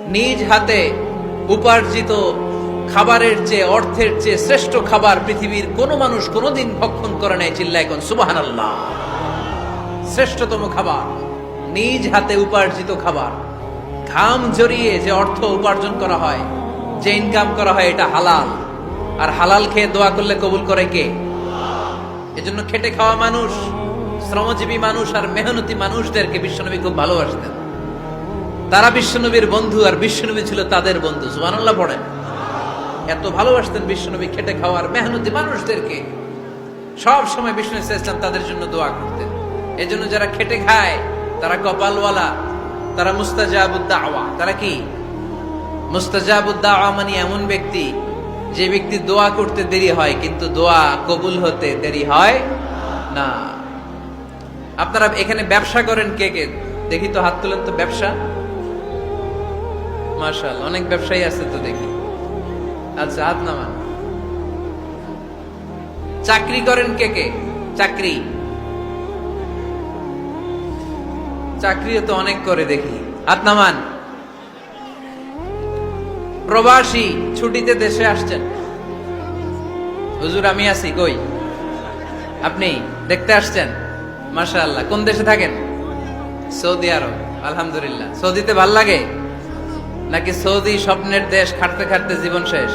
নিজ হাতে উপার্জিত খাবারের চেয়ে, অর্থের চেয়ে শ্রেষ্ঠ খাবার পৃথিবীর কোন মানুষ কোনদিন ভক্ষণ করে নাই। চিল্লায় কোন সুবহানাল্লাহ। শ্রেষ্ঠতম খাবার, নিজ হাতে উপার্জিত খাবার, ঘাম জড়িয়ে যে অর্থ উপার্জন করা হয়, যে ইনকাম করা হয়, এটা হালাল। আর হালাল খেয়ে দোয়া করলে কবুল করে কে? এজন্য খেটে খাওয়া মানুষ, শ্রমজীবী মানুষ আর মেহনতি মানুষদেরকে বিশ্বনবী খুব ভালোবাসতেন। তারা বিশ্বনবীর বন্ধু, আর বিশ্বনবী ছিল তাদের বন্ধু। সুবহানাল্লাহ পড়েন। এত ভালোবাসতেন বিশ্বনবী খেটে খাওয়ার মেহনতি মানুষদেরকে। সব সময় বিষ্ণু ইসলাম তাদের জন্য দোয়া করতেন। এজন্য যারা খেটে খায় তারা কপালওয়ালা, তারা মুস্তাজাবুদ দাওয়া। তারা কি? মুস্তাজাবুদ দাওয়া মানে এমন ব্যক্তি যে ব্যক্তি দোয়া করতে দেরি হয় কিন্তু দোয়া কবুল হতে দেরি হয় না। আপনারা এখানে ব্যবসা করেন কে কে? দেখি তো, হাত তুলেন তো। ব্যবসা, মাশাআল্লাহ, অনেক ব্যবসায়ী আছে তো দেখি। আচ্ছা, হাত নামান। চাকরি করেন কে কে? চাকরি, চাকরিও তো অনেক করে দেখি, হাত নামান। প্রবাসী, ছুটিতে দেশে আসছেন। হুজুর আমি আছি, কই? আপনি দেখতে আসছেন? মাশাআল্লাহ। কোন দেশে থাকেন? সৌদি আরব। আলহামদুলিল্লাহ। সৌদিতে ভাল লাগে নাকি সৌদি স্বপ্নের দেশ, খাটতে খাটতে জীবন শেষ?